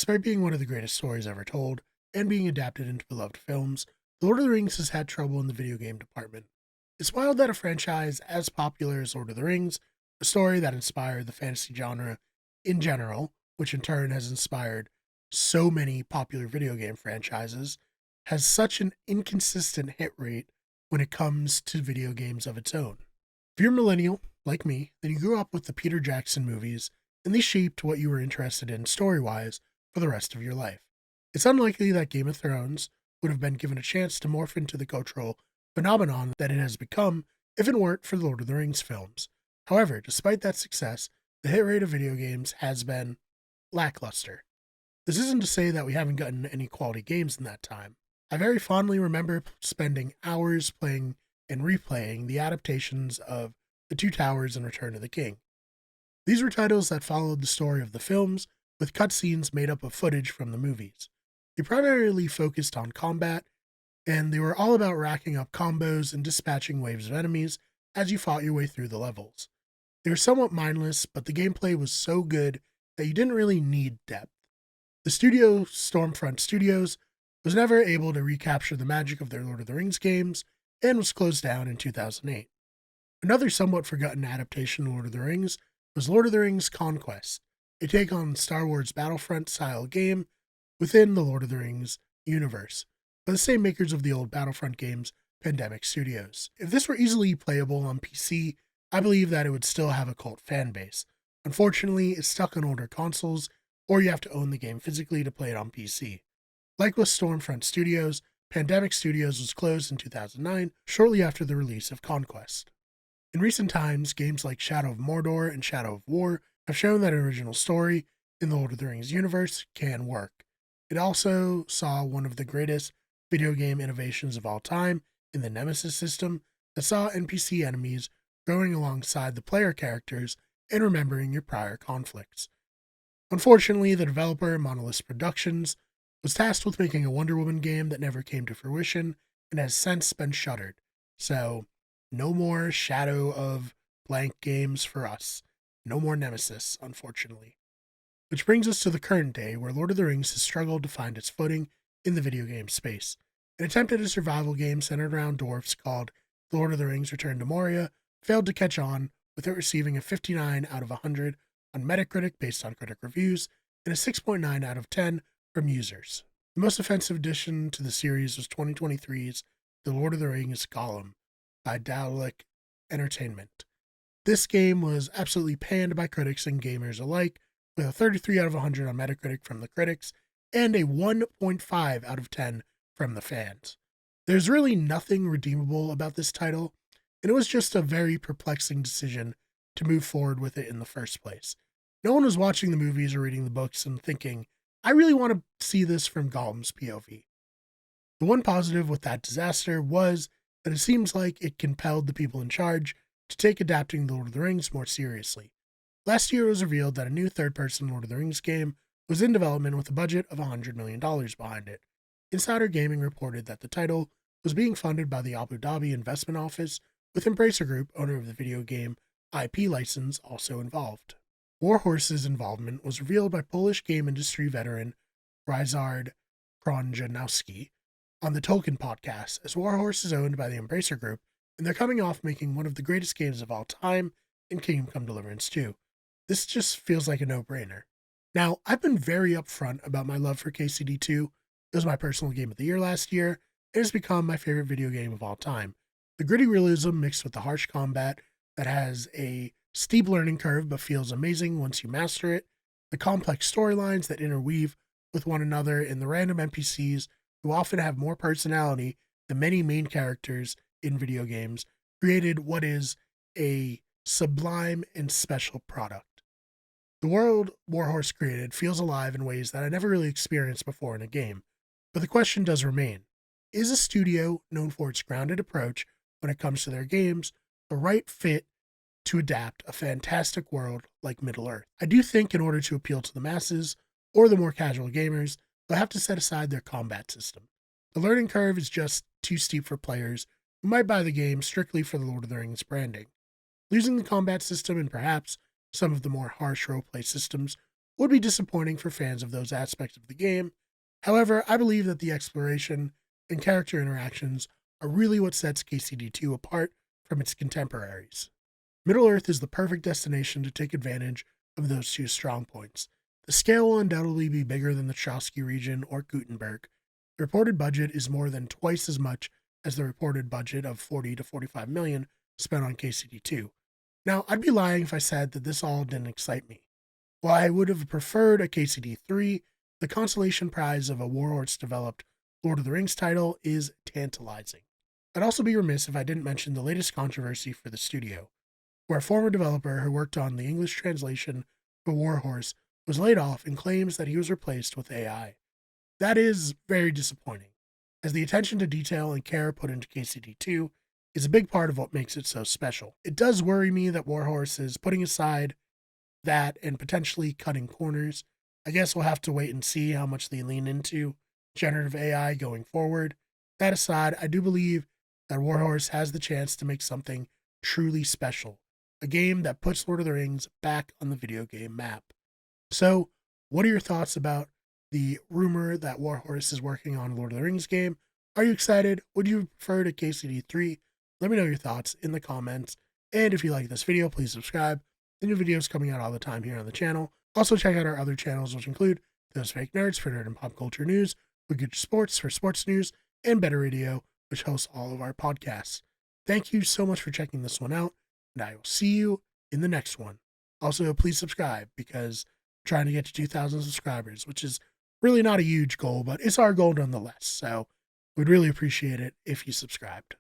Despite being one of the greatest stories ever told and being adapted into beloved films, The Lord of the Rings has had trouble in the video game department. It's wild that a franchise as popular as Lord of the Rings, a story that inspired the fantasy genre in general, which in turn has inspired so many popular video game franchises, has such an inconsistent hit rate when it comes to video games of its own. If you're a millennial, like me, then you grew up with the Peter Jackson movies, and these shaped what you were interested in story-wise for the rest of your life. It's unlikely that Game of Thrones would have been given a chance to morph into the cultural phenomenon that it has become if it weren't for the Lord of the Rings films. However, despite that success, the hit rate of video games has been lackluster. This isn't to say that we haven't gotten any quality games in that time. I very fondly remember spending hours playing and replaying the adaptations of The Two Towers and Return of the King. These were titles that followed the story of the films, with cutscenes made up of footage from the movies. They primarily focused on combat, and they were all about racking up combos and dispatching waves of enemies as you fought your way through the levels. They were somewhat mindless, but the gameplay was so good that you didn't really need depth. The studio, Stormfront Studios, was never able to recapture the magic of their Lord of the Rings games and was closed down in 2008. Another somewhat forgotten adaptation of Lord of the Rings was Lord of the Rings Conquest, a take on Star Wars Battlefront-style game within the Lord of the Rings universe, by the same makers of the old Battlefront games, Pandemic Studios. If this were easily playable on PC, I believe that it would still have a cult fan base. Unfortunately, it's stuck on older consoles, or you have to own the game physically to play it on PC. Like with Stormfront Studios, Pandemic Studios was closed in 2009, shortly after the release of Conquest. In recent times, games like Shadow of Mordor and Shadow of War have shown that an original story in the Lord of the Rings universe can work. It also saw one of the greatest video game innovations of all time in the Nemesis system that saw NPC enemies growing alongside the player characters and remembering your prior conflicts. Unfortunately, the developer, Monolith Productions, was tasked with making a Wonder Woman game that never came to fruition and has since been shuttered. So, no more Shadow of blank games for us. No more Nemesis, unfortunately. Which brings us to the current day, where Lord of the Rings has struggled to find its footing in the video game space. An attempt at a survival game centered around dwarfs called The Lord of the Rings Return to Moria failed to catch on, with it receiving a 59 out of 100 on Metacritic based on critic reviews, and a 6.9 out of 10 from users. The most offensive addition to the series was 2023's The Lord of the Rings Gollum by Dalek Entertainment. This game was absolutely panned by critics and gamers alike, with a 33 out of 100 on Metacritic from the critics and a 1.5 out of 10 from the fans. There's really nothing redeemable about this title, and it was just a very perplexing decision to move forward with it in the first place. No one was watching the movies or reading the books and thinking, I really want to see this from Gollum's POV. The one positive with that disaster was that it seems like it compelled the people in charge to take adapting The Lord of the Rings more seriously. Last year it was revealed that a new third-person Lord of the Rings game was in development with a budget of $100 million behind it. Insider Gaming reported that the title was being funded by the Abu Dhabi Investment Office, with Embracer Group, owner of the video game IP license, also involved. Warhorse's involvement was revealed by Polish game industry veteran Ryszard Kronjanowski on the Tolkien podcast, as Warhorse is owned by the Embracer Group, and they're coming off making one of the greatest games of all time in Kingdom Come Deliverance 2. This just feels like a no-brainer. Now, I've been very upfront about my love for KCD2. It was my personal game of the year last year, and it's become my favorite video game of all time. The gritty realism mixed with the harsh combat that has a steep learning curve but feels amazing once you master it, the complex storylines that interweave with one another, and the random NPCs who often have more personality than many main characters in video games, created what is a sublime and special product. The world Warhorse created feels alive in ways that I never really experienced before in a game, but the question does remain, is a studio known for its grounded approach when it comes to their games the right fit to adapt a fantastic world like Middle-earth? I do think in order to appeal to the masses, or the more casual gamers, they'll have to set aside their combat system. The learning curve is just too steep for players who might buy the game strictly for the Lord of the Rings branding. Losing the combat system and perhaps some of the more harsh roleplay systems would be disappointing for fans of those aspects of the game. However, I believe that the exploration and character interactions are really what sets KCD2 apart from its contemporaries. Middle-earth is the perfect destination to take advantage of those two strong points. The scale will undoubtedly be bigger than the Trotsky region or Gutenberg. The reported budget is more than twice as much as the reported budget of 40 to 45 million spent on KCD2. Now, I'd be lying if I said that this all didn't excite me. While I would have preferred a KCD3, the consolation prize of a Warhorse developed Lord of the Rings title is tantalizing. I'd also be remiss if I didn't mention the latest controversy for the studio, where a former developer who worked on the English translation for Warhorse was laid off and claims that he was replaced with AI. That is very disappointing, as the attention to detail and care put into KCD2 is a big part of what makes it so special. It does worry me that Warhorse is putting aside that and potentially cutting corners. I guess we'll have to wait and see how much they lean into generative AI going forward. That aside, I do believe that Warhorse has the chance to make something truly special, a game that puts Lord of the Rings back on the video game map. So, what are your thoughts about the rumor that Warhorse is working on a Lord of the Rings game? Are you excited? Would you prefer to KCD3? Let me know your thoughts in the comments. And if you like this video, please subscribe. The new videos coming out all the time here on the channel. Also, check out our other channels, which include Those Fake Nerds for nerd and pop culture news, We Get Sports for sports news, and Better Radio, which hosts all of our podcasts. Thank you so much for checking this one out, and I will see you in the next one. Also, please subscribe because I'm trying to get to 2,000 subscribers, which is really not a huge goal, but it's our goal nonetheless. So we'd really appreciate it if you subscribed.